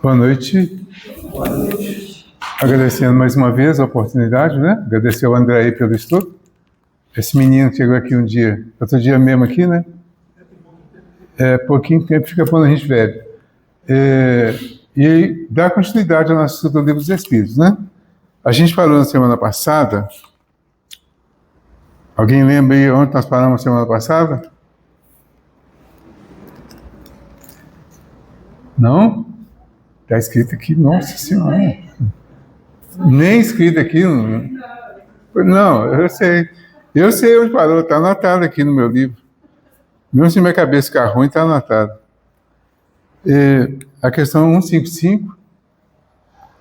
Boa noite. Agradecendo mais uma vez a oportunidade, né? Agradecer ao André aí pelo estudo. Esse menino chegou aqui um dia, outro dia mesmo aqui, né? Pouquinho tempo fica quando a gente velho. E dá continuidade ao nosso estudo do Livro dos Espíritos, né? A gente parou na semana passada. Alguém lembra aí onde nós paramos na semana passada? Não? Está escrito aqui, nossa senhora. Nem escrito aqui. Não, eu sei. Eu sei onde parou, está anotado aqui no meu livro. Mesmo se minha cabeça ficar ruim, está anotado. A questão 155,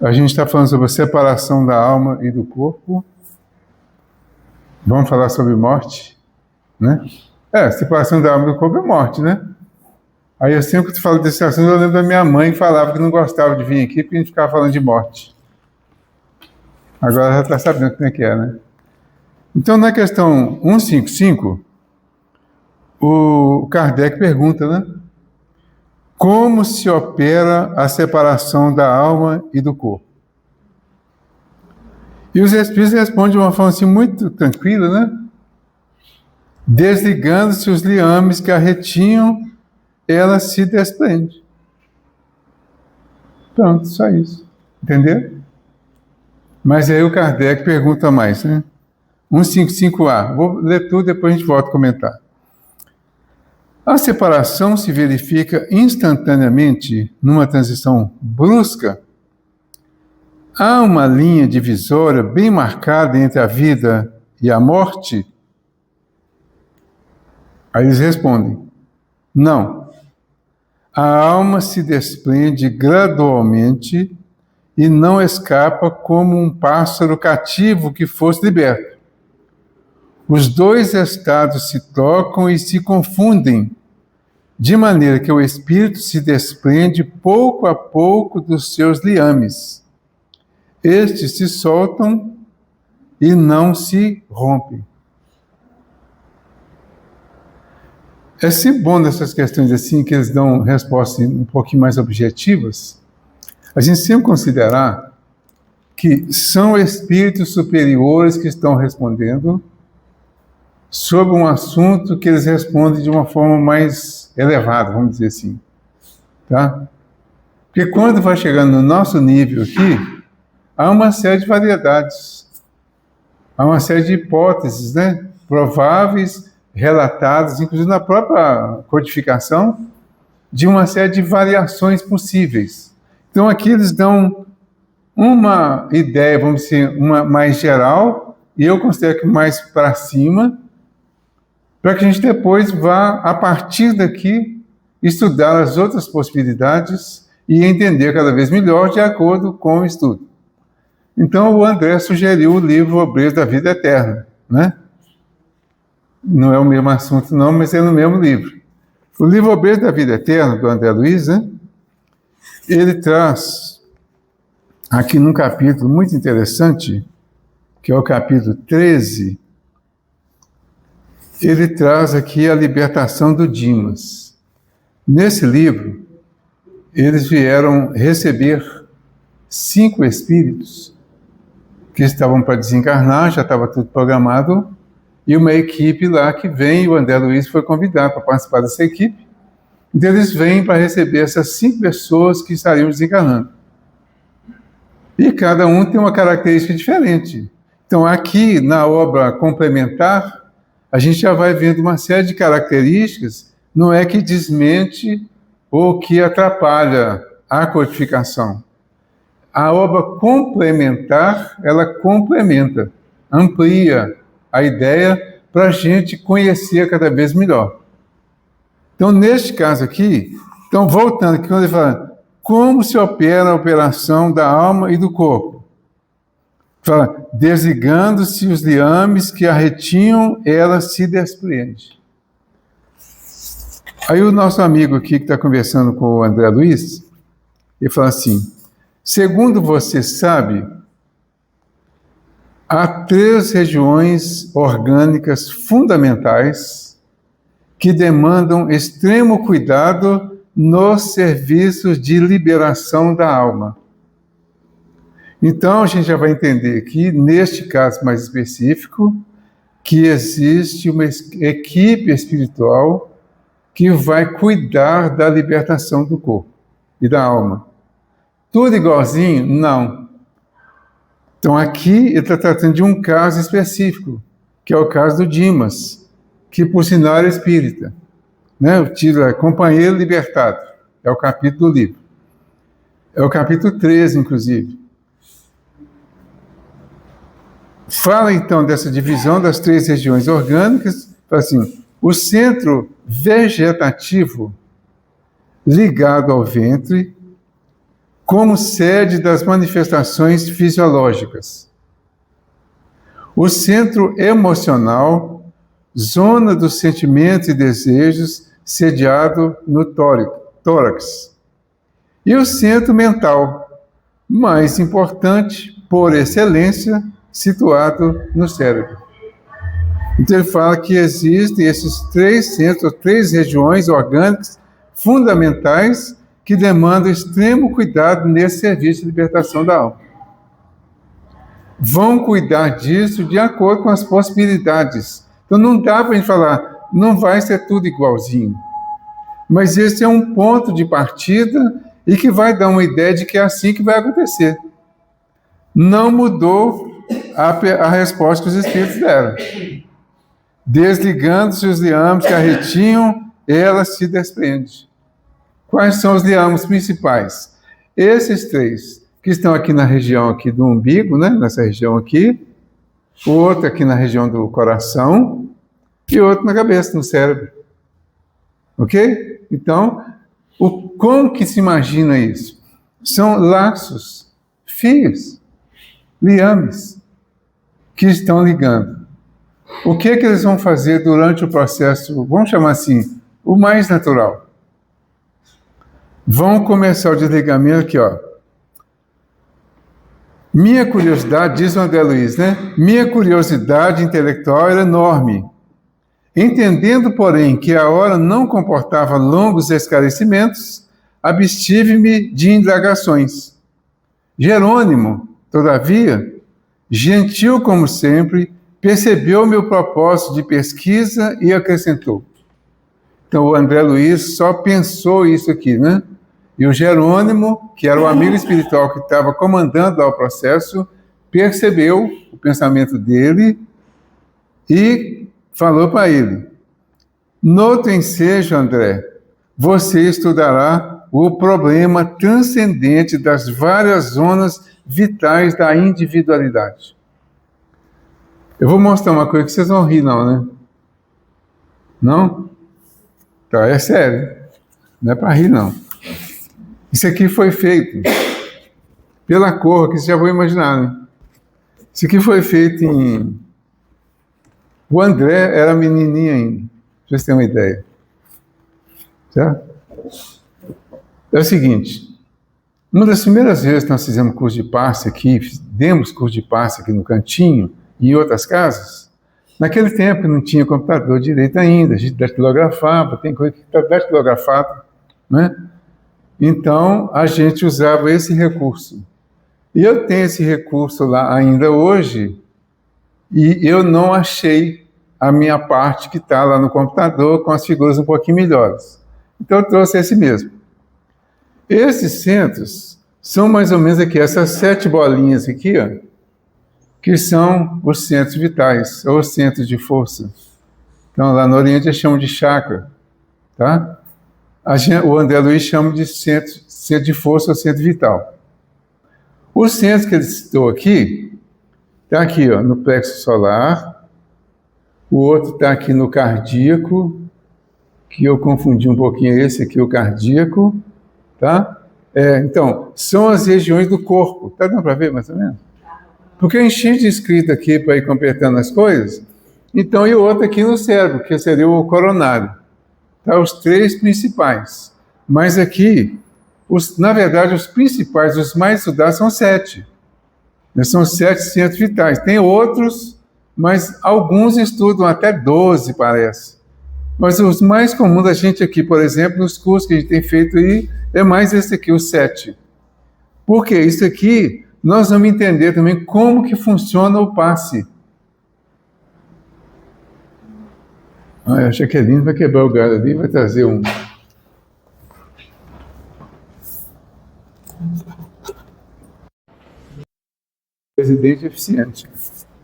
a gente está falando sobre a separação da alma e do corpo. Vamos falar sobre morte, né? Separação da alma e do corpo é morte, né? Aí eu sempre que falo desse assunto, eu lembro da minha mãe que falava que não gostava de vir aqui porque a gente ficava falando de morte. Agora já está sabendo como é que é, né? Então, na questão 155, o Kardec pergunta, né? Como se opera a separação da alma e do corpo? E os Espíritos respondem de uma forma assim muito tranquila, né? Desligando-se os liames que a retinham, ela se desprende. Pronto, só isso. Entendeu? Mas aí o Kardec pergunta mais, né? 155A. Vou ler tudo, depois a gente volta a comentar. A separação se verifica instantaneamente numa transição brusca. Há uma linha divisória bem marcada entre a vida e a morte? Aí eles respondem, não. A alma se desprende gradualmente e não escapa como um pássaro cativo que fosse liberto. Os dois estados se tocam e se confundem, de maneira que o espírito se desprende pouco a pouco dos seus liames. Estes se soltam e não se rompem. É sempre bom nessas questões assim, que eles dão respostas um pouquinho mais objetivas, a gente sempre considerar que são espíritos superiores que estão respondendo sobre um assunto que eles respondem de uma forma mais elevada, vamos dizer assim. Tá? Porque quando vai chegando no nosso nível aqui, há uma série de variedades, há uma série de hipóteses, né, prováveis, relatadas, inclusive na própria codificação, de uma série de variações possíveis. Então aqui eles dão uma ideia, vamos dizer, uma mais geral, e eu considero que mais para cima, para que a gente depois vá, a partir daqui, estudar as outras possibilidades e entender cada vez melhor de acordo com o estudo. Então o André sugeriu o livro Obreiros da Vida Eterna, né? Não é o mesmo assunto não, mas é no mesmo livro. O livro Obreiros da Vida Eterna, do André Luiz, né? Ele traz aqui num capítulo muito interessante, que é o capítulo 13, ele traz aqui a libertação do Dimas. Nesse livro, eles vieram receber 5 espíritos que estavam para desencarnar, já estava tudo programado, e uma equipe lá que vem, o André Luiz foi convidado para participar dessa equipe. Então eles vêm para receber essas 5 pessoas que estariam desencarnando. E cada um tem uma característica diferente. Então aqui, na obra complementar, a gente já vai vendo uma série de características, não é que desmente ou que atrapalha a codificação. A obra complementar, ela complementa, amplia a ideia para a gente conhecer cada vez melhor. Então, neste caso aqui, então voltando aqui, quando ele fala, como se opera a operação da alma e do corpo? Fala, desligando-se os liames que a retinham, ela se desprende. Aí o nosso amigo aqui que está conversando com o André Luiz, ele fala assim, segundo você sabe, há 3 regiões orgânicas fundamentais que demandam extremo cuidado nos serviços de liberação da alma. Então, a gente já vai entender aqui, neste caso mais específico, que existe uma equipe espiritual que vai cuidar da libertação do corpo e da alma. Tudo igualzinho? Não. Então, aqui ele está tratando de um caso específico, que é o caso do Dimas, que, por sinal, era espírita. Né? O título é Companheiro Libertado. É o capítulo do livro. É o capítulo 13, inclusive. Fala, então, dessa divisão das 3 regiões orgânicas. Fala assim, o centro vegetativo ligado ao ventre como sede das manifestações fisiológicas. O centro emocional, zona dos sentimentos e desejos, sediado no tórax. E o centro mental, mais importante, por excelência, situado no cérebro. Então ele fala que existem esses 3 centros, 3 regiões orgânicas fundamentais que demandam extremo cuidado nesse serviço de libertação da alma. Vão cuidar disso de acordo com as possibilidades. Então não dá para a gente falar, não vai ser tudo igualzinho. Mas esse é um ponto de partida e que vai dar uma ideia de que é assim que vai acontecer. Não mudou a resposta que os espíritos deram. Desligando-se os liames que a retinham, ela se desprende. Quais são os liames principais? Esses 3, que estão aqui na região aqui do umbigo, né? Nessa região aqui, o outro aqui na região do coração e outro na cabeça, no cérebro. Ok? Então, como que se imagina isso? São laços, fios, liames, que estão ligando. O que eles vão fazer durante o processo, vamos chamar assim, o mais natural? Vão começar o desligamento aqui, ó. Minha curiosidade, diz o André Luiz, né? Minha curiosidade intelectual era enorme. Entendendo, porém, que a hora não comportava longos esclarecimentos, abstive-me de indagações. Jerônimo, todavia, gentil como sempre, percebeu meu propósito de pesquisa e acrescentou. Então, o André Luiz só pensou isso aqui, né? E o Jerônimo, que era o amigo espiritual que estava comandando lá o processo, percebeu o pensamento dele e falou para ele, no teu ensejo, André, você estudará o problema transcendente das várias zonas vitais da individualidade. Eu vou mostrar uma coisa que vocês vão rir, não, né? Não? Então, é sério. Não é para rir, não. Isso aqui foi feito pela cor, que vocês já vão imaginar, né? Isso aqui foi feito em... O André era menininho ainda, pra vocês terem uma ideia. Certo? É o seguinte, uma das primeiras vezes que nós fizemos curso de passe aqui, demos curso de passe aqui no cantinho, e em outras casas, naquele tempo não tinha computador direito ainda, a gente datilografava, tem coisa que está datilografada, né? Então, a gente usava esse recurso. E eu tenho esse recurso lá ainda hoje, e eu não achei a minha parte que está lá no computador com as figuras um pouquinho melhores. Então, eu trouxe esse mesmo. Esses centros são mais ou menos aqui, essas 7 bolinhas aqui, ó, que são os centros vitais, ou os centros de força. Então, lá no Oriente eles chamam de chakra, tá? O André Luiz chama de centro de força ou centro vital. Os centros que ele citou aqui, está aqui, ó, no plexo solar, o outro está aqui no cardíaco, que eu confundi um pouquinho esse aqui, o cardíaco, tá? Então, são as regiões do corpo, tá dando para ver mais ou menos? Porque eu enchi de escrito aqui para ir completando as coisas, então, e o outro aqui no cérebro, que seria o coronário. Tá? Os 3 principais. Mas aqui, na verdade, os principais, os mais estudados, são 7. São 7 centros vitais. Tem outros, mas alguns estudam até 12, parece. Mas os mais comuns da gente aqui, por exemplo, nos cursos que a gente tem feito aí, é mais esse aqui, o 7. Porque isso aqui, nós vamos entender também como que funciona o passe. Ah, a Jaqueline vai quebrar o galho ali, vai trazer um... Presidente eficiente,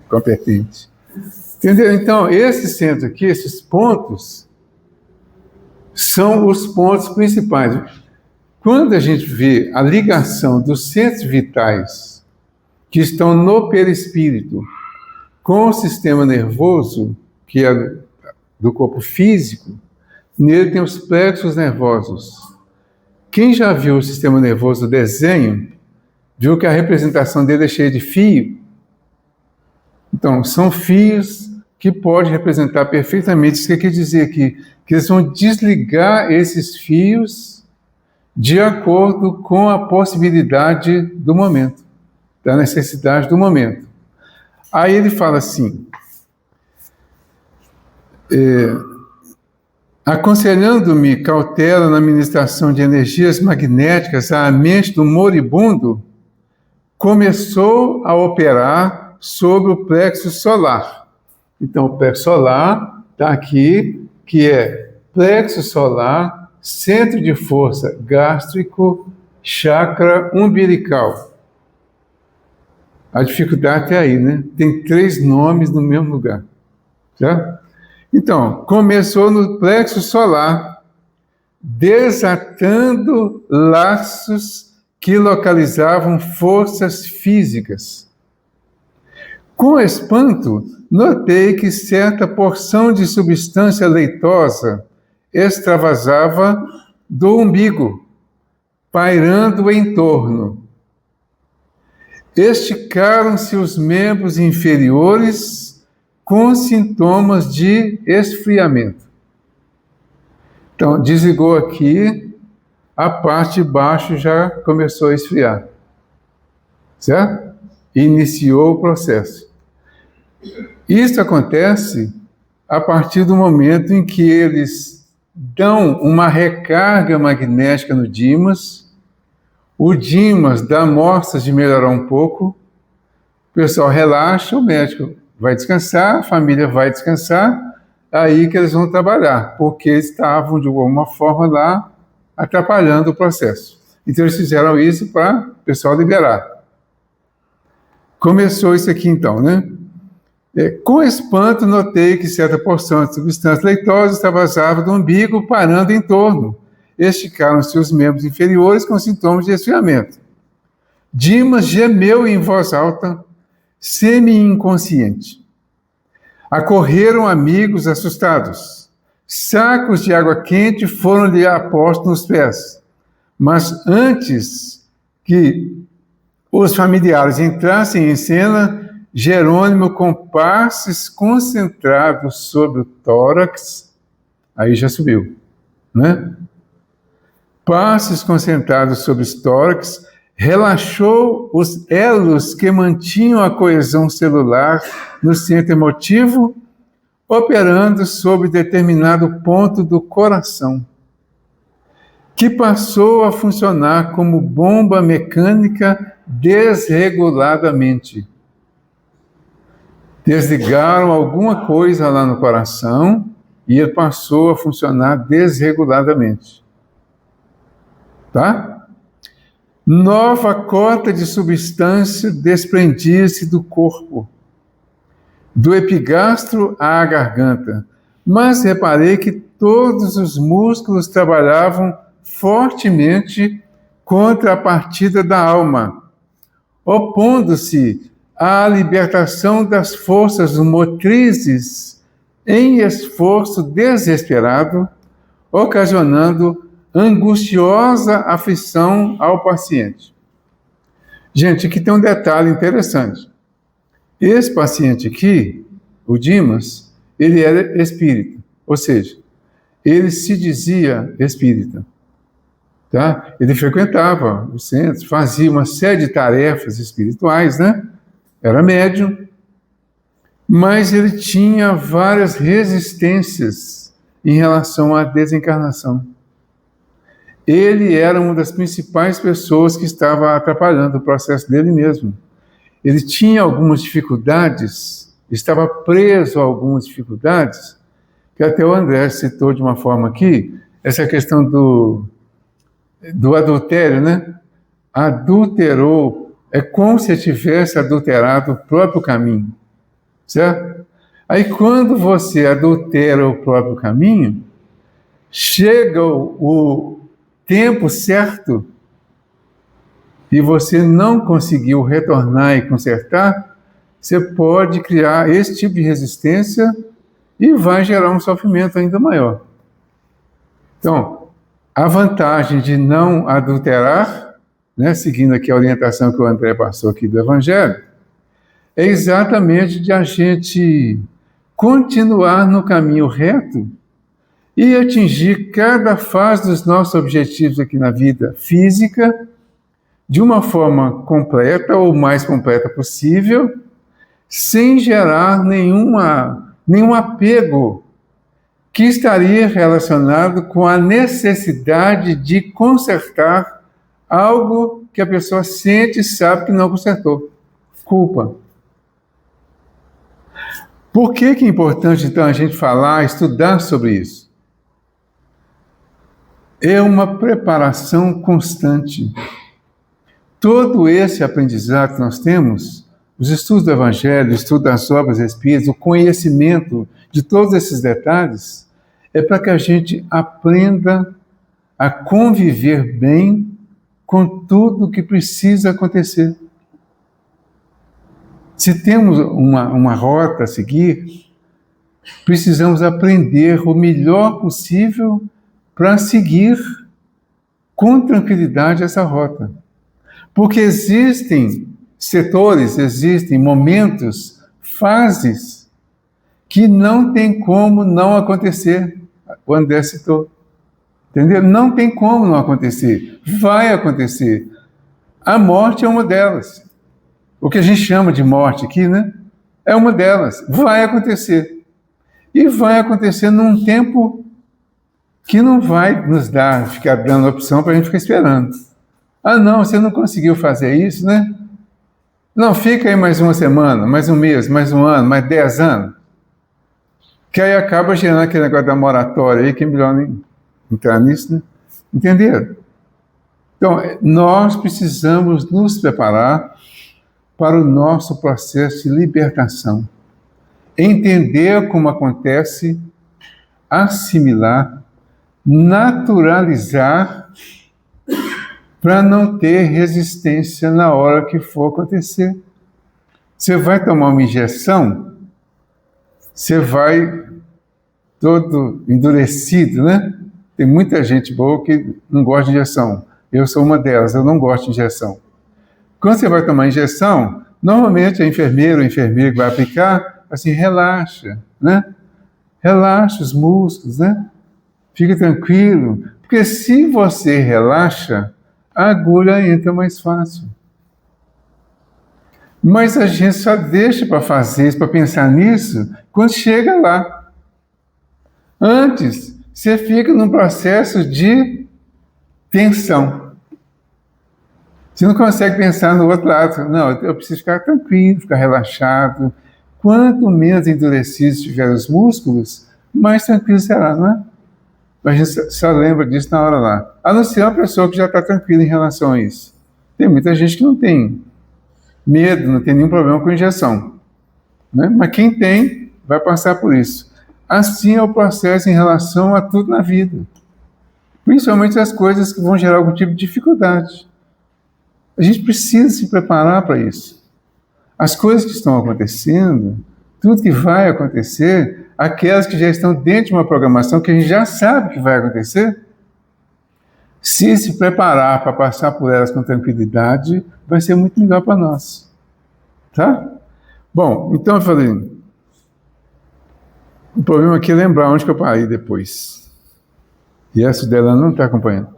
competente. Entendeu? Então, esse centro aqui, esses pontos, são os pontos principais. Quando a gente vê a ligação dos centros vitais que estão no perispírito com o sistema nervoso, que é do corpo físico, nele tem os plexos nervosos. Quem já viu o sistema nervoso do desenho, viu que a representação dele é cheia de fio. Então, são fios que podem representar perfeitamente. Isso que quer dizer aqui, que eles vão desligar esses fios de acordo com a possibilidade do momento, da necessidade do momento. Aí ele fala assim, aconselhando-me cautela na administração de energias magnéticas à mente do moribundo, começou a operar sobre o plexo solar. Então, o plexo solar está aqui, que é plexo solar, centro de força gástrico, chakra umbilical. A dificuldade é aí, né? Tem 3 nomes no mesmo lugar. Certo? Então, começou no plexo solar, desatando laços que localizavam forças físicas. Com espanto, notei que certa porção de substância leitosa extravasava do umbigo, pairando em torno. Esticaram-se os membros inferiores com sintomas de esfriamento. Então, desligou aqui, a parte de baixo já começou a esfriar, certo? Iniciou o processo. Isso acontece a partir do momento em que eles dão uma recarga magnética no Dimas, o Dimas dá mostras de melhorar um pouco, o pessoal relaxa, o médico vai descansar, a família vai descansar, aí que eles vão trabalhar, porque eles estavam de alguma forma lá atrapalhando o processo. Então, eles fizeram isso para o pessoal liberar. Começou isso aqui, então, né? Com espanto, notei que certa porção de substância leitosa extravasava do umbigo, parando em torno. Esticaram-se os membros inferiores com sintomas de esfriamento. Dimas gemeu em voz alta, semi-inconsciente. Acorreram amigos assustados. Sacos de água quente foram-lhe apostos nos pés. Mas antes que os familiares entrassem em cena, Jerônimo, com passes concentrados sobre o tórax, aí já subiu, né? Passes concentrados sobre o tórax, relaxou os elos que mantinham a coesão celular no centro emotivo, operando sobre determinado ponto do coração, que passou a funcionar como bomba mecânica desreguladamente. Desligaram alguma coisa lá no coração e ele passou a funcionar desreguladamente. Tá? Nova cota de substância desprendia-se do corpo, do epigastro à garganta, mas reparei que todos os músculos trabalhavam fortemente contra a partida da alma, opondo-se à libertação das forças motrizes em esforço desesperado, ocasionando angustiosa aflição ao paciente. Gente, aqui tem um detalhe interessante. Esse paciente aqui, o Dimas, ele era espírita, ou seja, ele se dizia espírita. Tá? Ele frequentava o centro, fazia uma série de tarefas espirituais, né? Era médium, mas ele tinha várias resistências em relação à desencarnação. Ele era uma das principais pessoas que estava atrapalhando o processo dele mesmo. Ele tinha algumas dificuldades, estava preso a algumas dificuldades, que até o André citou de uma forma aqui, essa questão do adultério, né? Adulterou, é como se tivesse adulterado o próprio caminho, certo? Aí quando você adultera o próprio caminho, chega o tempo certo e você não conseguiu retornar e consertar, você pode criar esse tipo de resistência e vai gerar um sofrimento ainda maior. Então, a vantagem de não adulterar, né, seguindo aqui a orientação que o André passou aqui do Evangelho, é exatamente de a gente continuar no caminho reto e atingir cada fase dos nossos objetivos aqui na vida física de uma forma completa ou mais completa possível, sem gerar nenhum apego que estaria relacionado com a necessidade de consertar algo que a pessoa sente e sabe que não consertou. Culpa. Por que é importante, então, a gente falar, estudar sobre isso? É uma preparação constante. Todo esse aprendizado que nós temos, os estudos do Evangelho, o estudo das obras espíritas, o conhecimento de todos esses detalhes, é para que a gente aprenda a conviver bem com tudo que precisa acontecer. Se temos uma rota a seguir, precisamos aprender o melhor possível para seguir com tranquilidade essa rota. Porque existem setores, existem momentos, fases, que não tem como não acontecer. O André citou. Entendeu? Não tem como não acontecer. Vai acontecer. A morte é uma delas. O que a gente chama de morte aqui, né? É uma delas. Vai acontecer. E vai acontecer num tempo que não vai nos ficar dando opção para a gente ficar esperando. Ah, não, você não conseguiu fazer isso, né? Não, fica aí mais uma semana, mais um mês, mais um ano, mais 10 anos. Que aí acaba gerando aquele negócio da moratória aí, que é melhor nem entrar nisso, né? Entenderam? Então, nós precisamos nos preparar para o nosso processo de libertação. Entender como acontece, assimilar, naturalizar, para não ter resistência na hora que for acontecer. Você vai tomar uma injeção, você vai todo endurecido, né? Tem muita gente boa que não gosta de injeção. Eu sou uma delas, eu não gosto de injeção. Quando você vai tomar injeção, normalmente a enfermeira ou enfermeiro que vai aplicar, assim, relaxa, né? Relaxa os músculos, né? Fica tranquilo. Porque se você relaxa, a agulha entra mais fácil. Mas a gente só deixa para fazer isso, para pensar nisso, quando chega lá. Antes, você fica num processo de tensão. Você não consegue pensar no outro lado. Não, eu preciso ficar tranquilo, ficar relaxado. Quanto menos endurecidos estiverem os músculos, mais tranquilo será, não é? A gente só lembra disso na hora lá. A não ser uma pessoa que já está tranquila em relação a isso. Tem muita gente que não tem medo, não tem nenhum problema com injeção, né? Mas quem tem, vai passar por isso. Assim é o processo em relação a tudo na vida. Principalmente as coisas que vão gerar algum tipo de dificuldade. A gente precisa se preparar para isso. As coisas que estão acontecendo, tudo que vai acontecer, aquelas que já estão dentro de uma programação que a gente já sabe que vai acontecer, se preparar para passar por elas com tranquilidade, vai ser muito melhor para nós. Tá? Bom, então eu falei, o problema aqui é lembrar onde que eu parei depois. E essa dela não está acompanhando.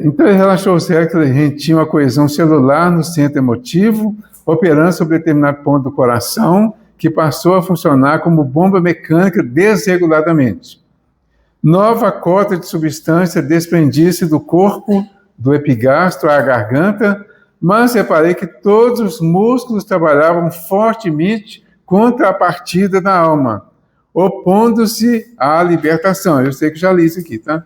Então ele relaxou o cérebro, a gente tinha uma coesão celular no centro emotivo, operando sobre determinado ponto do coração, que passou a funcionar como bomba mecânica desreguladamente. Nova cota de substância desprendia-se do corpo, do epigastro à garganta, mas reparei que todos os músculos trabalhavam fortemente contra a partida da alma, opondo-se à libertação. Eu sei que já li isso aqui, tá?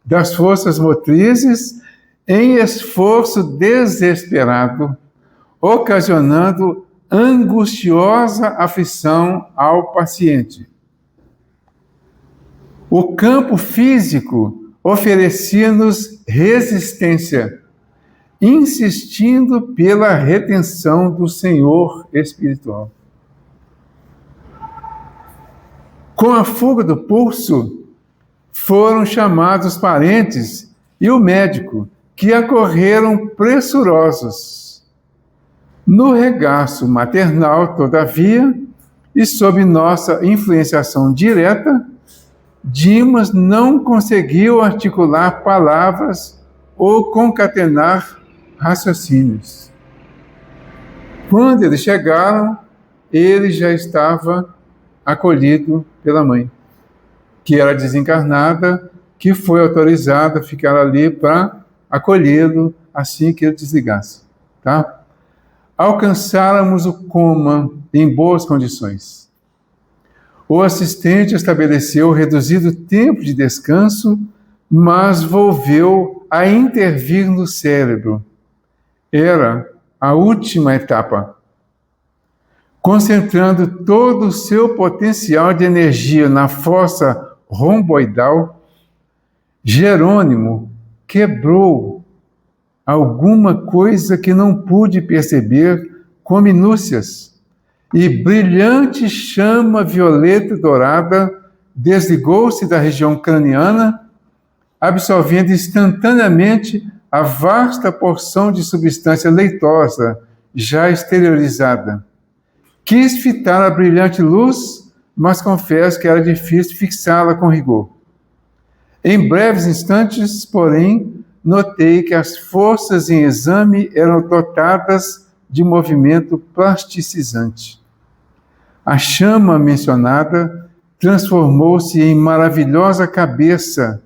Das forças motrizes, em esforço desesperado, ocasionando angustiosa aflição ao paciente. O campo físico oferecia-nos resistência, insistindo pela retenção do Senhor espiritual. Com a fuga do pulso, foram chamados os parentes e o médico, que acorreram pressurosos. No regaço maternal, todavia, e sob nossa influenciação direta, Dimas não conseguiu articular palavras ou concatenar raciocínios. Quando eles chegaram, ele já estava acolhido pela mãe, que era desencarnada, que foi autorizada a ficar ali para acolhê-lo assim que ele desligasse. Tá? Alcançáramos o coma em boas condições. O assistente estabeleceu reduzido tempo de descanso, mas volveu a intervir no cérebro. Era a última etapa. Concentrando todo o seu potencial de energia na fossa romboidal, Jerônimo quebrou alguma coisa que não pude perceber com minúcias, e brilhante chama violeta dourada desligou-se da região craniana, absorvendo instantaneamente a vasta porção de substância leitosa já exteriorizada. Quis fitar a brilhante luz, mas confesso que era difícil fixá-la com rigor. Em breves instantes, porém, notei que as forças em exame eram dotadas de movimento plasticizante. A chama mencionada transformou-se em maravilhosa cabeça,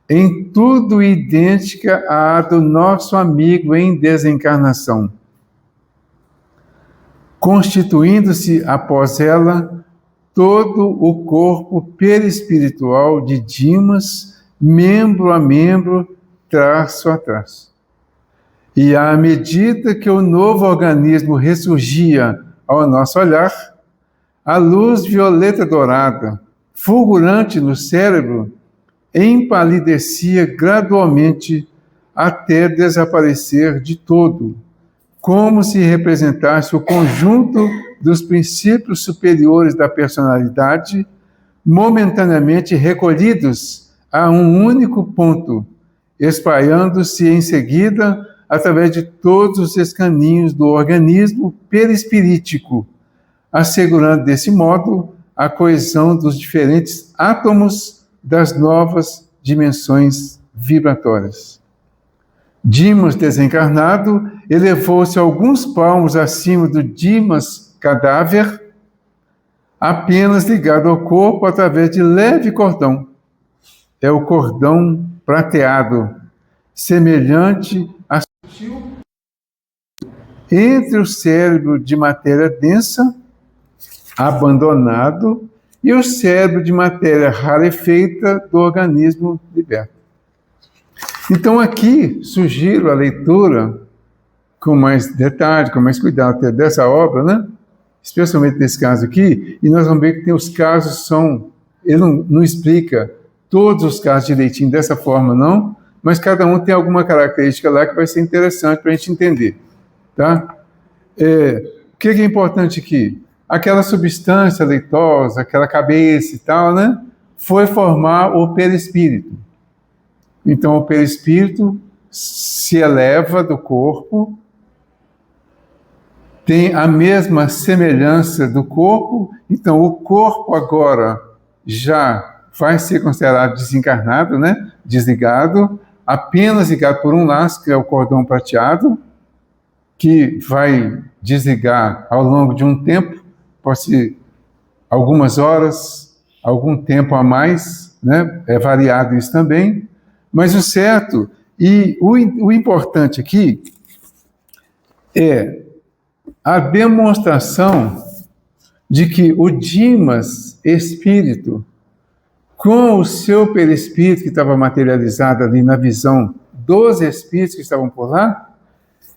em tudo idêntica à do nosso amigo em desencarnação, constituindo-se após ela todo o corpo perispiritual de Dimas, membro a membro, traço a traço. E à medida que o novo organismo ressurgia ao nosso olhar, a luz violeta dourada, fulgurante no cérebro, empalidecia gradualmente até desaparecer de todo, como se representasse o conjunto dos princípios superiores da personalidade, momentaneamente recolhidos a um único ponto, espalhando-se em seguida através de todos os escaninhos do organismo perispirítico, assegurando desse modo a coesão dos diferentes átomos das novas dimensões vibratórias. Dimas desencarnado elevou-se alguns palmos acima do Dimas cadáver, apenas ligado ao corpo através de leve cordão. É o cordão prateado, semelhante a sutil entre o cérebro de matéria densa, abandonado, e o cérebro de matéria rarefeita do organismo liberto. Então aqui sugiro a leitura com mais detalhe, com mais cuidado até dessa obra, né? Especialmente nesse caso aqui, e nós vamos ver que tem os casos ele não explica todos os casos direitinho dessa forma não, mas cada um tem alguma característica lá que vai ser interessante para a gente entender, tá? O que é importante aqui? Aquela substância leitosa, aquela cabeça e tal, né? Foi formar o perispírito. Então, o perispírito se eleva do corpo, tem a mesma semelhança do corpo, então o corpo agora já vai ser considerado desencarnado, né? Desligado, apenas ligado por um laço, que é o cordão prateado, que vai desligar ao longo de um tempo, pode ser algumas horas, algum tempo a mais, né? É variado isso também, mas o certo e o importante aqui é a demonstração de que o Dimas, espírito, com o seu perispírito que estava materializado ali na visão dos espíritos que estavam por lá,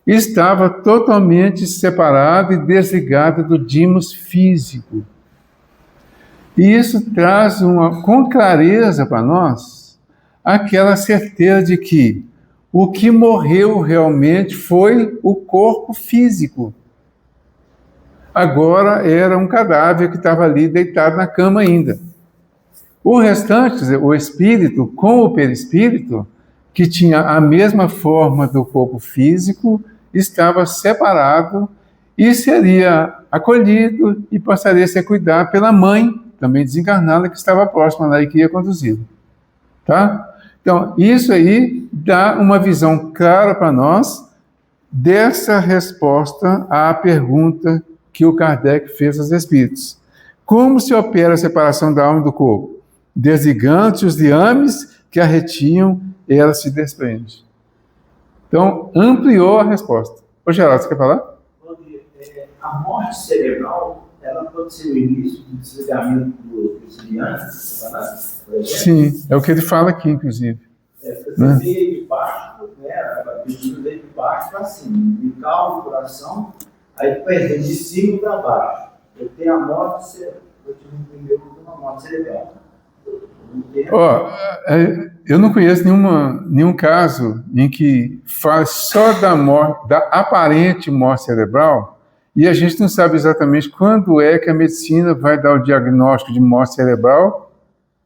estava totalmente separado e desligado do Dimos físico. E isso traz com clareza para nós aquela certeza de que o que morreu realmente foi o corpo físico. Agora era um cadáver que estava ali deitado na cama ainda. O restante, o espírito com o perispírito, que tinha a mesma forma do corpo físico, estava separado e seria acolhido e passaria a ser cuidado pela mãe, também desencarnada, que estava próxima lá e que ia conduzi-lo. Tá? Então, isso aí dá uma visão clara para nós dessa resposta à pergunta que o Kardec fez aos espíritos. Como se opera a separação da alma e do corpo? Desligando-se os liames que a retinham, ela se desprende. Então, ampliou a resposta. Ô, Geraldo, você quer falar? Bom dia. A morte cerebral, ela pode ser o início do desligamento dos liames, Sim, é o que ele fala aqui, inclusive. Né? Veio de baixo, né? A pessoa veio de baixo para cima, de calma, coração, aí perdeu de cima para baixo. Eu tenho a morte cerebral. Eu tive um primeiro uma morte cerebral. Eu não conheço nenhum caso em que fala só da morte, da aparente morte cerebral, e a gente não sabe exatamente quando é que a medicina vai dar o diagnóstico de morte cerebral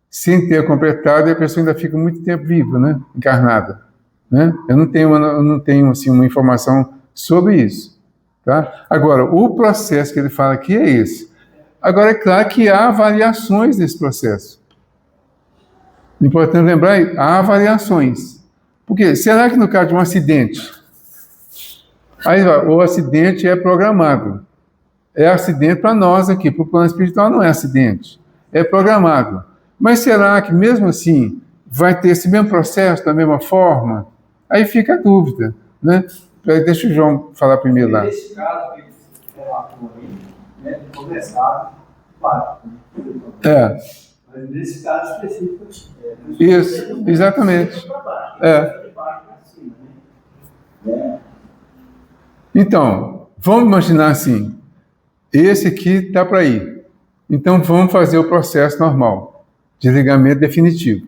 sem ter completado e a pessoa ainda fica muito tempo viva, né? Encarnada. Né? Eu não tenho assim, uma informação sobre isso. Tá? Agora, o processo que ele fala aqui é esse. Agora, é claro que há variações nesse processo. Importante lembrar, há variações. Porque será que no caso de um acidente, aí o acidente é programado. É acidente para nós aqui, para o plano espiritual não é acidente, é programado. Mas será que mesmo assim vai ter esse mesmo processo da mesma forma? Aí fica a dúvida, né? Deixa o João falar primeiro lá. Nesse caso que eles relatam aí, né, começaram, claro. Mas nesse caso específico, isso, exatamente. Então, vamos imaginar assim, esse aqui está para ir. Então, vamos fazer o processo normal, desligamento definitivo.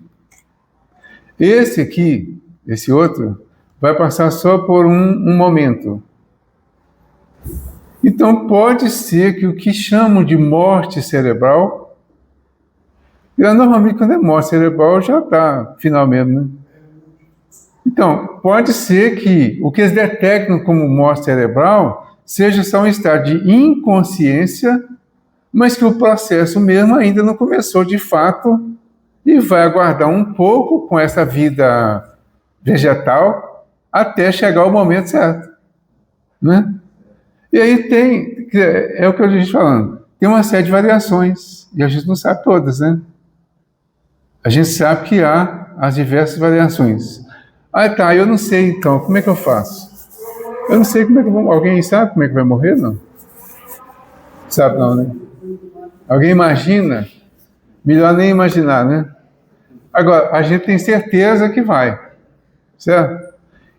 Esse aqui, esse outro, vai passar só por um momento. Então, pode ser que o que chamam de morte cerebral, normalmente quando é morte cerebral já está finalmente, né? Então, pode ser que o que eles detectam como morte cerebral seja só um estado de inconsciência, mas que o processo mesmo ainda não começou de fato e vai aguardar um pouco com essa vida vegetal até chegar o momento certo, né? E aí é o que a gente está falando, tem uma série de variações, e a gente não sabe todas, né? A gente sabe que há as diversas variações. Tá, eu não sei então, como é que eu faço? Eu não sei como é que eu vou... Alguém sabe como é que vai morrer, não? Sabe não, né? Alguém imagina? Melhor nem imaginar, né? Agora, a gente tem certeza que vai, certo?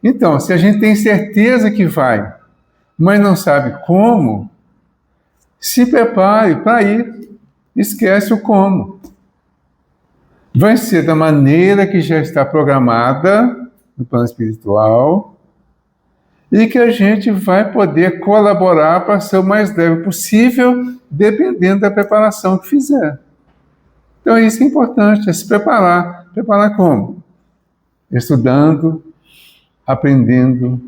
Então, se a gente tem certeza que vai, mas não sabe como, se prepare para ir, esquece o como. Vai ser da maneira que já está programada no plano espiritual e que a gente vai poder colaborar para ser o mais leve possível, dependendo da preparação que fizer. Então, isso é importante, é se preparar. Preparar como? Estudando, aprendendo,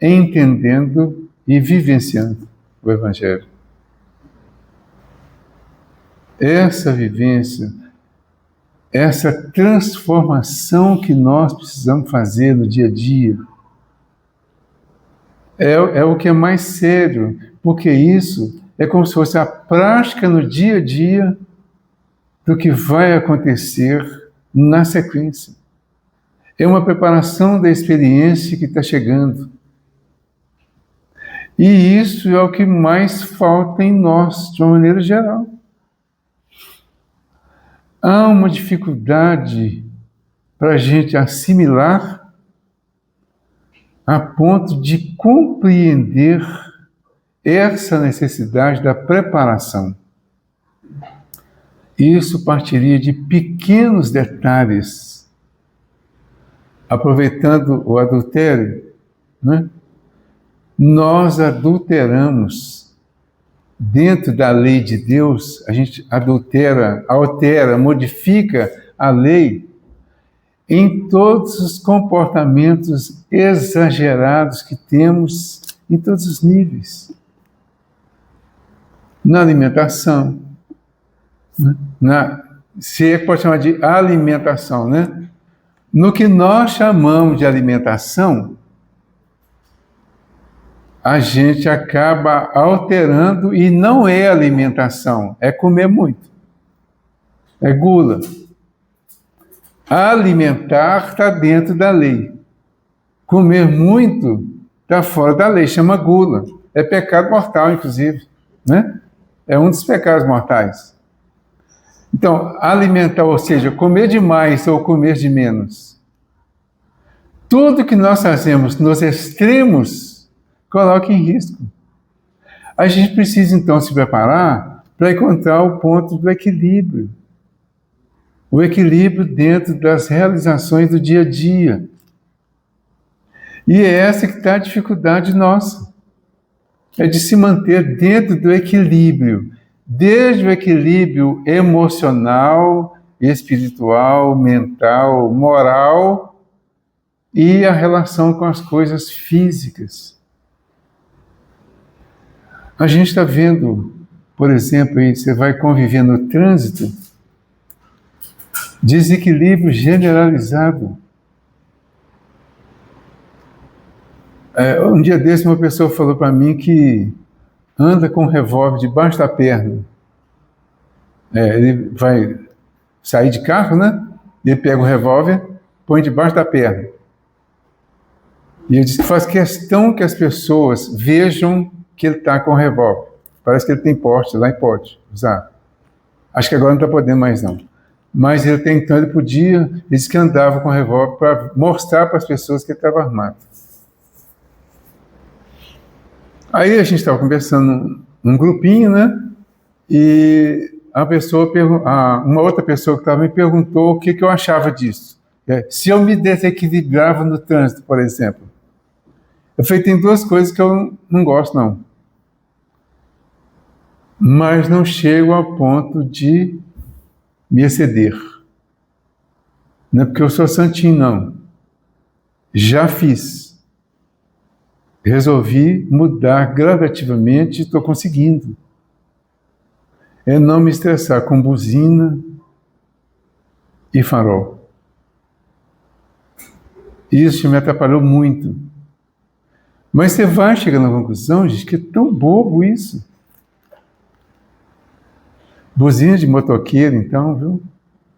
entendendo e vivenciando o Evangelho. Essa vivência, essa transformação que nós precisamos fazer no dia a dia, é o que é mais sério, porque isso é como se fosse a prática no dia a dia do que vai acontecer na sequência. É uma preparação da experiência que está chegando. E isso é o que mais falta em nós, de uma maneira geral. Há uma dificuldade para a gente assimilar a ponto de compreender essa necessidade da preparação. Isso partiria de pequenos detalhes. Aproveitando o adultério, né? Nós adulteramos. Dentro da lei de Deus, a gente adultera, altera, modifica a lei em todos os comportamentos exagerados que temos em todos os níveis. Na alimentação, se é que pode chamar de alimentação, né? No que nós chamamos de alimentação, a gente acaba alterando e não é alimentação, é comer muito. É gula. Alimentar está dentro da lei. Comer muito está fora da lei, chama gula. É pecado mortal, inclusive, né? É um dos pecados mortais. Então, alimentar, ou seja, comer demais ou comer de menos. Tudo que nós fazemos nos extremos coloca em risco. A gente precisa, então, se preparar para encontrar o ponto do equilíbrio. O equilíbrio dentro das realizações do dia a dia. E é essa que está a dificuldade nossa. É de se manter dentro do equilíbrio. Desde o equilíbrio emocional, espiritual, mental, moral e a relação com as coisas físicas. A gente está vendo, por exemplo, aí você vai conviver no trânsito, desequilíbrio generalizado. Um dia desse uma pessoa falou para mim que anda com um revólver debaixo da perna. Ele vai sair de carro, né? Ele pega o revólver, põe debaixo da perna. E ele diz que faz questão que as pessoas vejam que ele está com o revólver. Parece que ele tem porte, lá e pode usar. Acho que agora não está podendo mais não. Mas ele até então ele podia, ele disse que andava com o revólver para mostrar para as pessoas que ele estava armado. Aí a gente estava conversando num grupinho, né? E uma outra pessoa que estava me perguntou o que eu achava disso. Se eu me desequilibrava no trânsito, por exemplo. Eu falei, tem duas coisas que eu não gosto, não. Mas não chego ao ponto de me exceder. Não é porque eu sou santinho, não. Já fiz. Resolvi mudar gradativamente e estou conseguindo. É não me estressar com buzina e farol. Isso me atrapalhou muito. Mas você vai chegar na conclusão, gente, que é tão bobo isso. Buzina de motoqueiro, então, viu?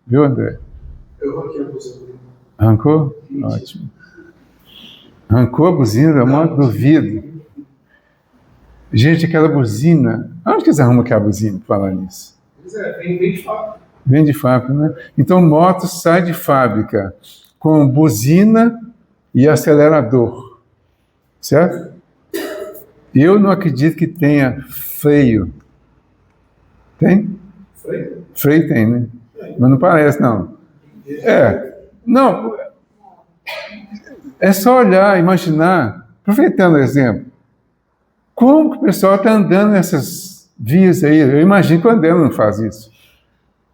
Viu, André? Eu arranquei a buzina. Arrancou? Ótimo. Arrancou a buzina da moto? Duvido. Gente, aquela buzina... Onde que eles arrumam aquela buzina, para falar nisso? Vem de fábrica. Vem de fábrica, né? Então, moto sai de fábrica com buzina e acelerador. Certo? Eu não acredito que tenha freio. Tem? Freio? Freio tem, né? Mas não parece, não. Não. É só olhar, imaginar, aproveitando o exemplo, como que o pessoal está andando nessas vias aí. Eu imagino que o André não faz isso.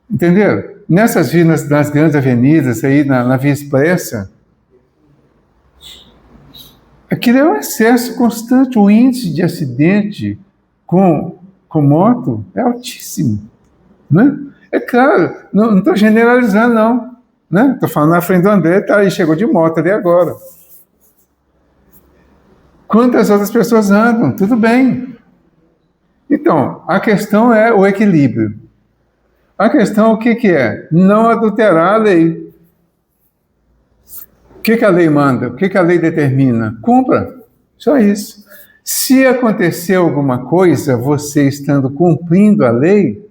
Entenderam? Nessas vias, nas grandes avenidas aí, na Via Expressa, aquilo é um excesso constante. O índice de acidente com moto é altíssimo. Né? É claro, não estou generalizando, não. Estou falando na frente do André, tá aí, chegou de moto ali agora. Quantas outras pessoas andam? Tudo bem. Então, a questão é o equilíbrio. A questão, o que é? Não adulterar a lei. que a lei manda? O que a lei determina? Cumpra. Só isso. Se acontecer alguma coisa, você estando cumprindo a lei,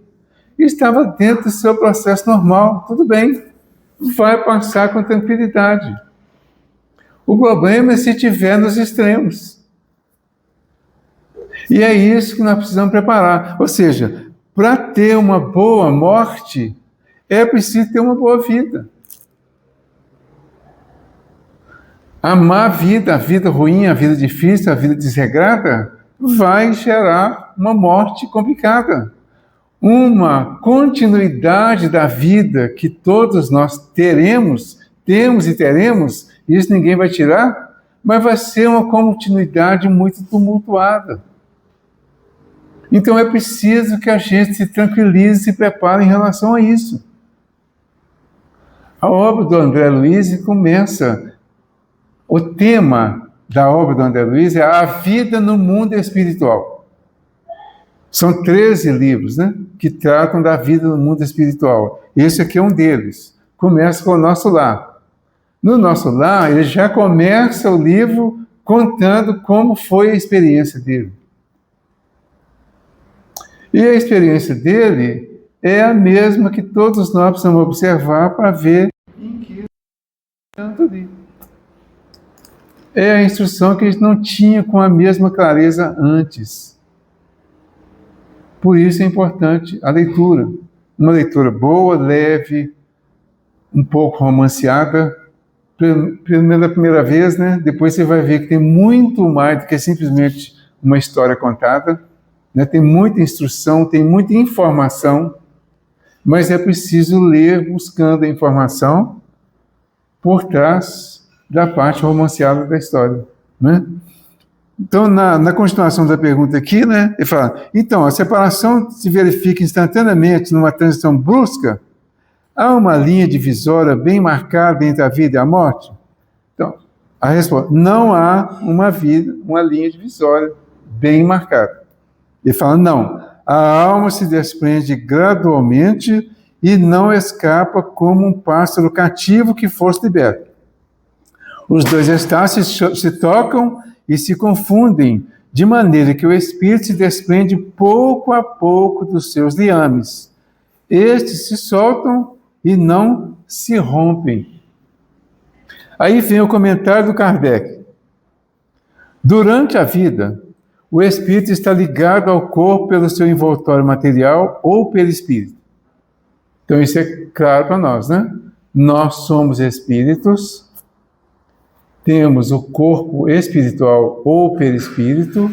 estava dentro do seu processo normal, tudo bem. Vai passar com tranquilidade. O problema é se tiver nos extremos. E é isso que nós precisamos preparar. Ou seja, para ter uma boa morte, é preciso ter uma boa vida. A má vida, a vida ruim, a vida difícil, a vida desregrada, vai gerar uma morte complicada. Uma continuidade da vida que todos nós temos e teremos, isso ninguém vai tirar, mas vai ser uma continuidade muito tumultuada. Então é preciso que a gente se tranquilize e se prepare em relação a isso. A obra do André Luiz começa, o tema da obra do André Luiz é a vida no mundo espiritual. São 13 livros, né, que tratam da vida no mundo espiritual. Esse aqui é um deles. Começa com o Nosso Lar. No Nosso Lar, ele já começa o livro contando como foi a experiência dele. E a experiência dele é a mesma que todos nós precisamos observar para ver em que tanto ali. É a instrução que a gente não tinha com a mesma clareza antes. Por isso é importante a leitura. Uma leitura boa, leve, um pouco romanceada, pela primeira vez, né? Depois você vai ver que tem muito mais do que simplesmente uma história contada, né? Tem muita instrução, tem muita informação, mas é preciso ler buscando a informação por trás da parte romanceada da história, né? Então, na continuação da pergunta aqui, né, ele fala, então, a separação se verifica instantaneamente numa transição brusca? Há uma linha divisória bem marcada entre a vida e a morte? Então, a resposta, não há uma linha divisória bem marcada. Ele fala, não, a alma se desprende gradualmente e não escapa como um pássaro cativo que fosse liberto. Os dois estados se tocam e se confundem, de maneira que o espírito se desprende pouco a pouco dos seus liames. Estes se soltam e não se rompem. Aí vem o comentário do Kardec. Durante a vida, o espírito está ligado ao corpo pelo seu envoltório material ou perispírito. Então isso é claro para nós, né? Nós somos espíritos, temos o corpo espiritual ou perispírito,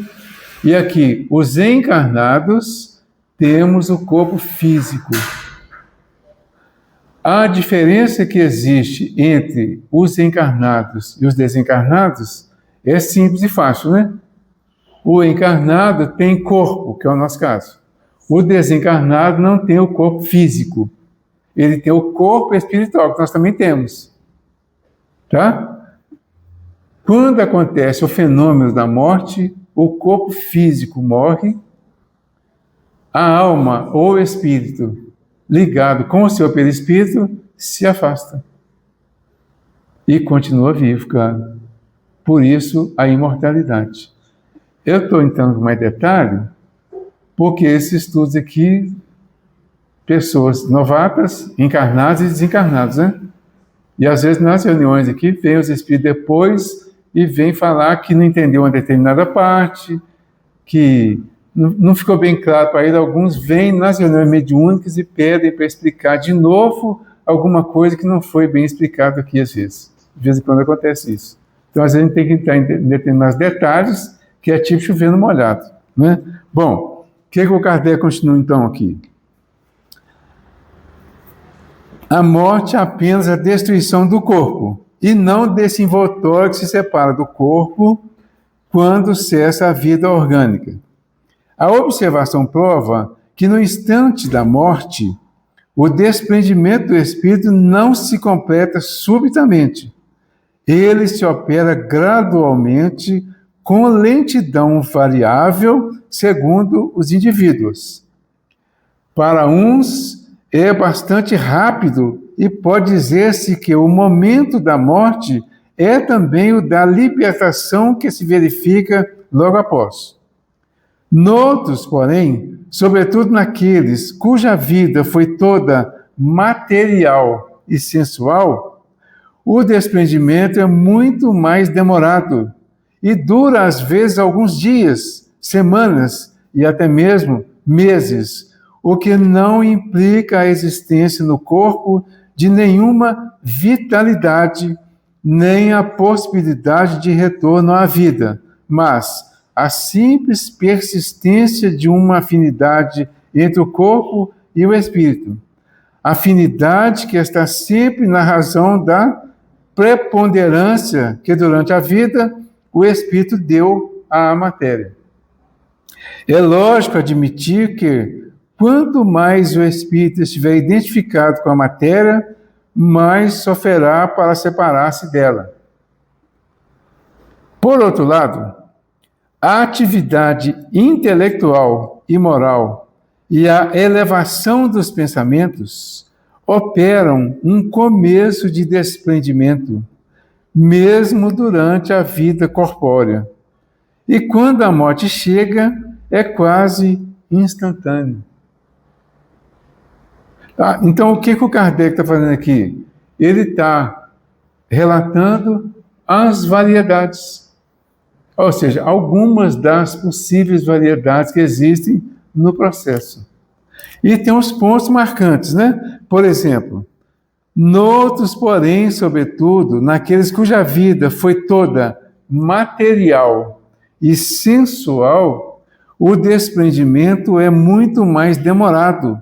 e aqui, os encarnados, temos o corpo físico. A diferença que existe entre os encarnados e os desencarnados é simples e fácil, né? O encarnado tem corpo, que é o nosso caso. O desencarnado não tem o corpo físico. Ele tem o corpo espiritual, que nós também temos. Tá? Quando acontece o fenômeno da morte, o corpo físico morre, a alma ou o espírito ligado com o seu perispírito se afasta. E continua vivo, claro. Por isso, a imortalidade. Eu estou entrando com mais detalhe, porque esses estudos aqui, pessoas novatas, encarnadas e desencarnadas, né? E às vezes nas reuniões aqui, vem os espíritos depois e vem falar que não entendeu uma determinada parte, que não ficou bem claro para ele. Alguns vêm nas reuniões mediúnicas e pedem para explicar de novo alguma coisa que não foi bem explicado aqui às vezes. De vez em quando acontece isso. Então, às vezes, a gente tem que entrar em determinados detalhes, que é tipo chover no molhado, né? Bom, o que o Kardec continua então aqui? A morte é apenas a destruição do corpo, e não desse envoltório que se separa do corpo quando cessa a vida orgânica. A observação prova que no instante da morte, o desprendimento do espírito não se completa subitamente. Ele se opera gradualmente, com lentidão variável, segundo os indivíduos. Para uns, é bastante rápido e pode dizer-se que o momento da morte é também o da libertação que se verifica logo após. Noutros, porém, sobretudo naqueles cuja vida foi toda material e sensual, o desprendimento é muito mais demorado e dura às vezes alguns dias, semanas e até mesmo meses, o que não implica a existência no corpo de nenhuma vitalidade, nem a possibilidade de retorno à vida, mas a simples persistência de uma afinidade entre o corpo e o espírito. Afinidade que está sempre na razão da preponderância que durante a vida o espírito deu à matéria. É lógico admitir que quanto mais o espírito estiver identificado com a matéria, mais sofrerá para separar-se dela. Por outro lado, a atividade intelectual e moral e a elevação dos pensamentos operam um começo de desprendimento, mesmo durante a vida corpórea. E quando a morte chega, é quase instantâneo. Então, o que o Kardec está fazendo aqui? Ele está relatando as variedades, ou seja, algumas das possíveis variedades que existem no processo. E tem uns pontos marcantes, né? Por exemplo, noutros, porém, sobretudo, naqueles cuja vida foi toda material e sensual, o desprendimento é muito mais demorado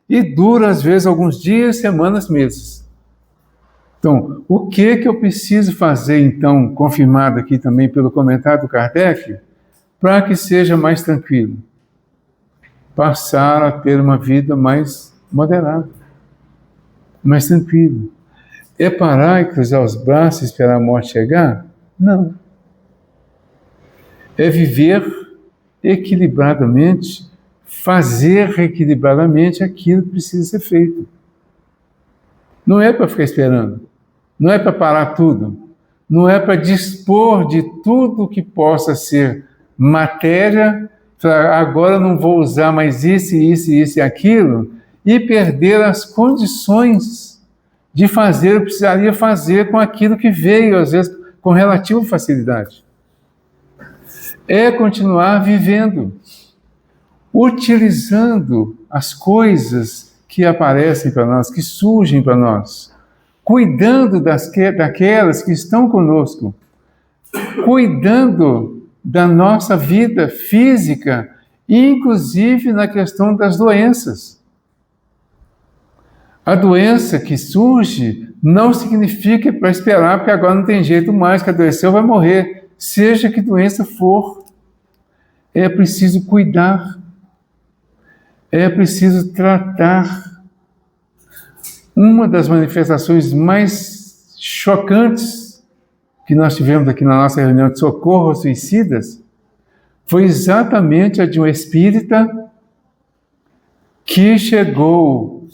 e dura, às vezes, alguns dias, semanas, meses. Então, o que eu preciso fazer, então, confirmado aqui também pelo comentário do Kardec, para que seja mais tranquilo? Passar a ter uma vida mais moderada, mais tranquila. É parar e cruzar os braços e esperar a morte chegar? Não. É viver equilibradamente, fazer equilibradamente aquilo que precisa ser feito. Não é para ficar esperando, não é para parar tudo, não é para dispor de tudo que possa ser matéria, agora não vou usar mais isso e aquilo, e perder as condições de fazer o que precisaria fazer com aquilo que veio, às vezes, com relativa facilidade. É continuar vivendo, utilizando as coisas que aparecem para nós, que surgem para nós, cuidando daquelas que estão conosco, cuidando da nossa vida física, inclusive na questão das doenças. A doença que surge não significa para esperar, porque agora não tem jeito mais, que adoeceu vai morrer. Seja que doença for, é preciso cuidar, é preciso tratar. Uma das manifestações mais chocantes que nós tivemos aqui na nossa reunião de socorro aos suicidas foi exatamente a de um espírita que chegou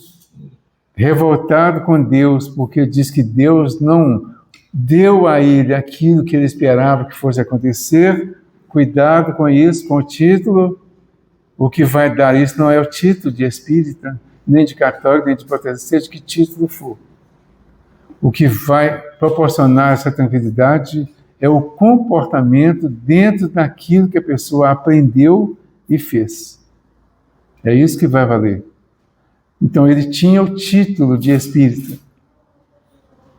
revoltado com Deus, porque diz que Deus não deu a ele aquilo que ele esperava que fosse acontecer. Cuidado com isso, com o título. O que vai dar isso não é o título de espírita, nem de católico, nem de protestante, seja que título for. O que vai proporcionar essa tranquilidade é o comportamento dentro daquilo que a pessoa aprendeu e fez. É isso que vai valer. Então, ele tinha o título de espírita,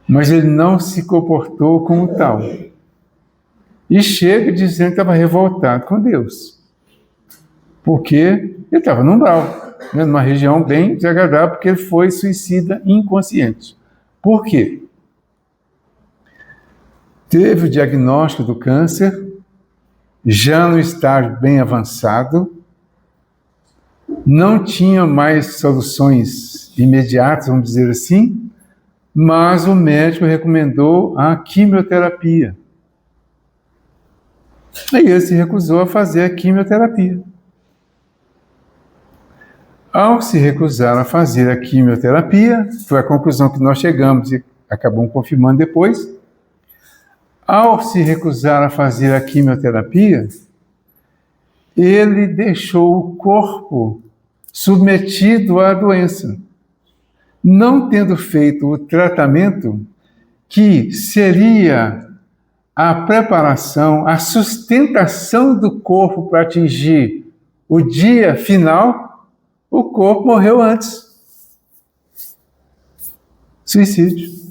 mas ele não se comportou como tal. E chega dizendo que estava revoltado com Deus, porque ele estava no umbral, né, numa região bem desagradável, porque ele foi suicida inconsciente. Por quê? Teve o diagnóstico do câncer, já no estágio bem avançado, não tinha mais soluções imediatas, vamos dizer assim, mas o médico recomendou a quimioterapia. Aí ele se recusou a fazer a quimioterapia. Ao se recusar a fazer a quimioterapia, foi a conclusão que nós chegamos e acabamos confirmando depois, ao se recusar a fazer a quimioterapia, ele deixou o corpo submetido à doença, não tendo feito o tratamento que seria a preparação, a sustentação do corpo para atingir o dia final. O corpo morreu antes. Suicídio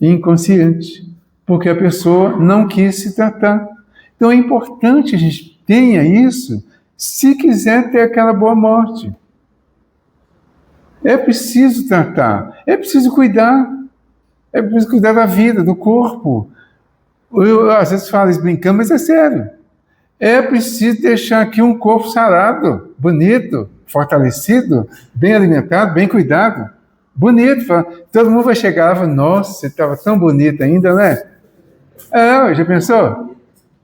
inconsciente, porque a pessoa não quis se tratar. Então é importante a gente tenha isso se quiser ter aquela boa morte. É preciso tratar, é preciso cuidar da vida, do corpo. Eu às vezes falo isso brincando, mas é sério. É preciso deixar aqui um corpo sarado, bonito, fortalecido, bem alimentado, bem cuidado. Bonito. Todo mundo vai chegar e falar, nossa, você estava tão bonito ainda, né? Já pensou?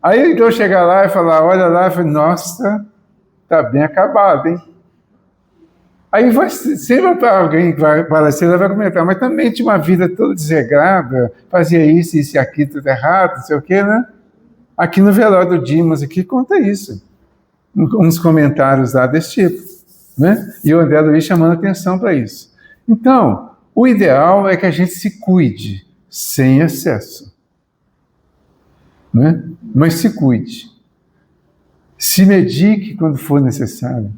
Aí eu chegar lá e falar, olha lá, e falar, nossa, tá bem acabado, hein? Aí sempre para alguém que vai aparecer, ela vai comentar, mas também tinha uma vida toda desregrada, fazia isso e aquilo, tudo errado, não sei o quê, né? Aqui no velório do Dimas, aqui conta isso. Uns comentários lá desse tipo, né? E o André Luiz chamando atenção para isso. Então, o ideal é que a gente se cuide, sem excesso. Né? Mas se cuide. Se medique quando for necessário.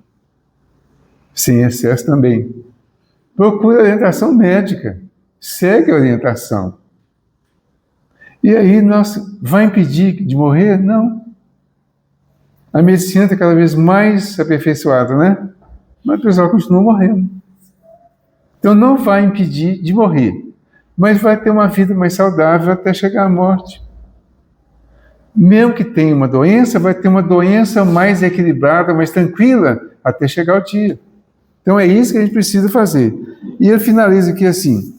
Sem excesso também. Procure orientação médica. Segue a orientação. E aí, vai impedir de morrer? Não. A medicina está cada vez mais aperfeiçoada, né? Mas o pessoal continua morrendo. Então não vai impedir de morrer, mas vai ter uma vida mais saudável até chegar à morte. Mesmo que tenha uma doença, vai ter uma doença mais equilibrada, mais tranquila, até chegar o dia. Então é isso que a gente precisa fazer. E ele finaliza aqui assim.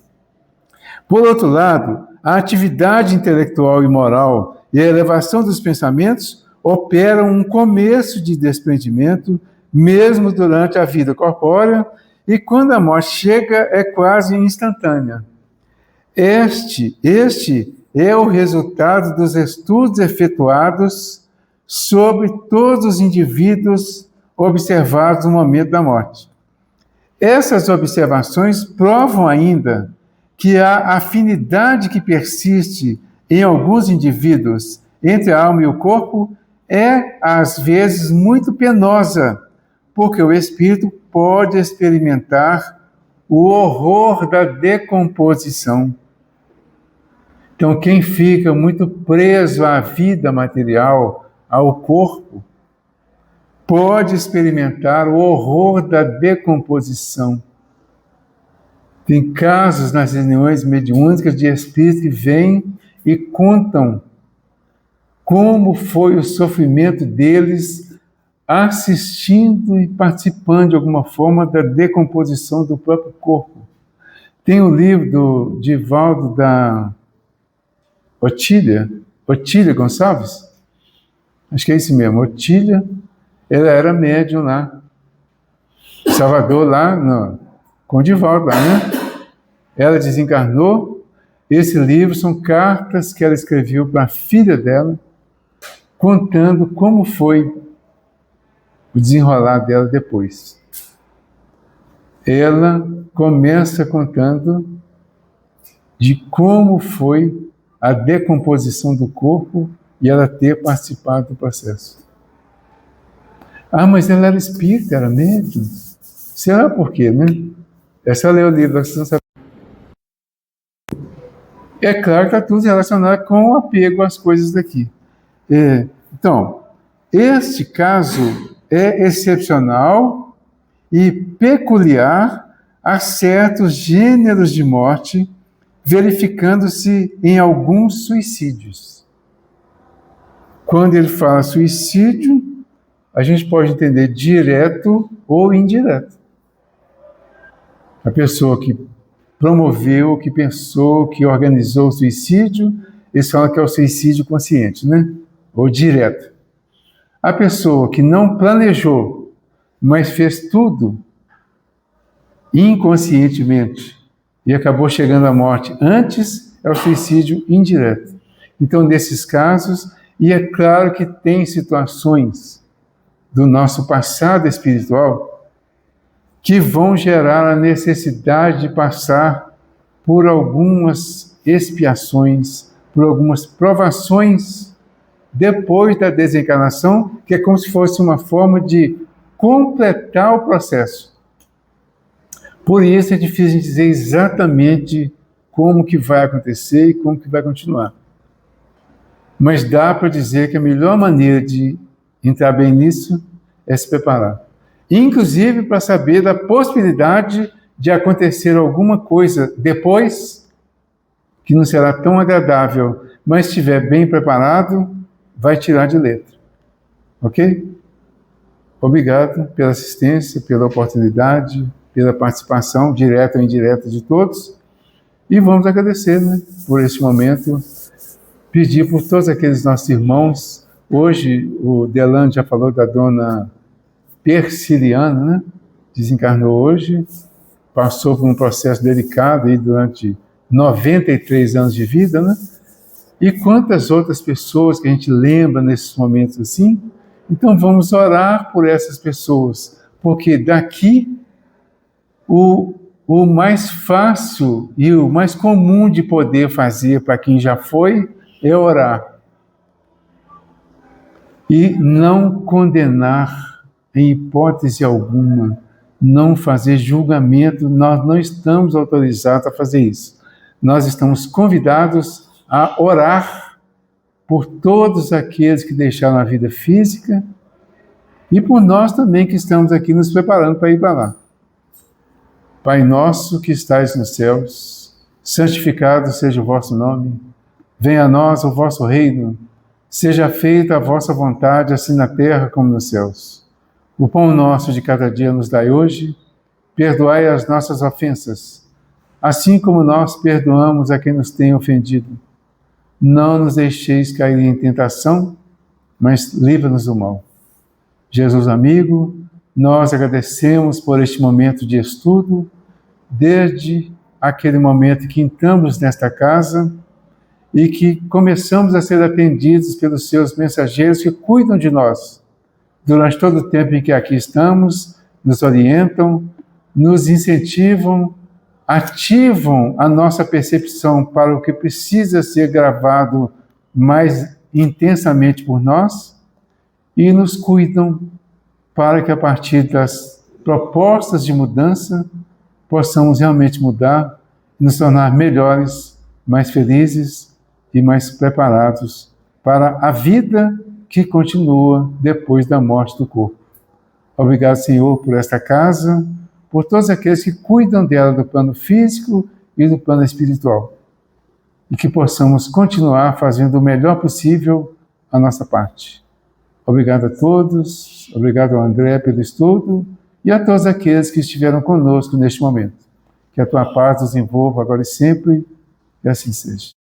Por outro lado, a atividade intelectual e moral e a elevação dos pensamentos operam um começo de desprendimento, mesmo durante a vida corpórea, e quando a morte chega, é quase instantânea. Este é o resultado dos estudos efetuados sobre todos os indivíduos observados no momento da morte. Essas observações provam ainda que a afinidade que persiste em alguns indivíduos entre a alma e o corpo é, às vezes, muito penosa, porque o espírito pode experimentar o horror da decomposição. Então, quem fica muito preso à vida material, ao corpo, pode experimentar o horror da decomposição. Tem casos nas reuniões mediúnicas de espíritos que vêm e contam como foi o sofrimento deles assistindo e participando de alguma forma da decomposição do próprio corpo. Tem um livro do Divaldo da Otília Gonçalves, acho que é esse mesmo, Otília, ela era médium lá, em Salvador, lá com o Divaldo lá, né? Ela desencarnou, esse livro são cartas que ela escreveu para a filha dela, contando como foi o desenrolar dela depois. Ela começa contando de como foi a decomposição do corpo e ela ter participado do processo. Mas ela era espírita, era médium. Será por quê, né? É só ler o livro, você não sabe. É claro que está tudo relacionado com o apego às coisas daqui. Então, este caso é excepcional e peculiar a certos gêneros de morte, verificando-se em alguns suicídios. Quando ele fala suicídio, a gente pode entender direto ou indireto. A pessoa que promoveu, que pensou, que organizou o suicídio, eles falam que é o suicídio consciente, né? Ou direto. A pessoa que não planejou, mas fez tudo inconscientemente e acabou chegando à morte antes, é o suicídio indireto. Então, nesses casos, e é claro que tem situações do nosso passado espiritual que vão gerar a necessidade de passar por algumas expiações, por algumas provações depois da desencarnação, que é como se fosse uma forma de completar o processo. Por isso é difícil dizer exatamente como que vai acontecer e como que vai continuar. Mas dá para dizer que a melhor maneira de entrar bem nisso é se preparar. Inclusive para saber da possibilidade de acontecer alguma coisa depois que não será tão agradável, mas se estiver bem preparado, vai tirar de letra. Ok? Obrigado pela assistência, pela oportunidade, pela participação direta ou indireta de todos. E vamos agradecer, né, por este momento. Pedir por todos aqueles nossos irmãos. Hoje o Delano já falou da dona Persiliana, né? Desencarnou hoje, passou por um processo delicado aí durante 93 anos de vida, né? E quantas outras pessoas que a gente lembra nesses momentos assim. Então vamos orar por essas pessoas, porque daqui o mais fácil e o mais comum de poder fazer para quem já foi é orar. E não condenar em hipótese alguma, não fazer julgamento, nós não estamos autorizados a fazer isso. Nós estamos convidados a orar por todos aqueles que deixaram a vida física e por nós também que estamos aqui nos preparando para ir para lá. Pai nosso que estais nos céus, santificado seja o vosso nome, venha a nós o vosso reino, seja feita a vossa vontade, assim na terra como nos céus. O pão nosso de cada dia nos dai hoje, perdoai as nossas ofensas, assim como nós perdoamos a quem nos tem ofendido. Não nos deixeis cair em tentação, mas livra-nos do mal. Jesus amigo, nós agradecemos por este momento de estudo, desde aquele momento que entramos nesta casa e que começamos a ser atendidos pelos seus mensageiros que cuidam de nós. Durante todo o tempo em que aqui estamos, nos orientam, nos incentivam, ativam a nossa percepção para o que precisa ser gravado mais intensamente por nós e nos cuidam para que a partir das propostas de mudança possamos realmente mudar, nos tornar melhores, mais felizes e mais preparados para a vida que continua depois da morte do corpo. Obrigado, Senhor, por esta casa, por todos aqueles que cuidam dela do plano físico e do plano espiritual. E que possamos continuar fazendo o melhor possível a nossa parte. Obrigado a todos, obrigado ao André pelo estudo e a todos aqueles que estiveram conosco neste momento. Que a tua paz nos envolva agora e sempre, e assim seja.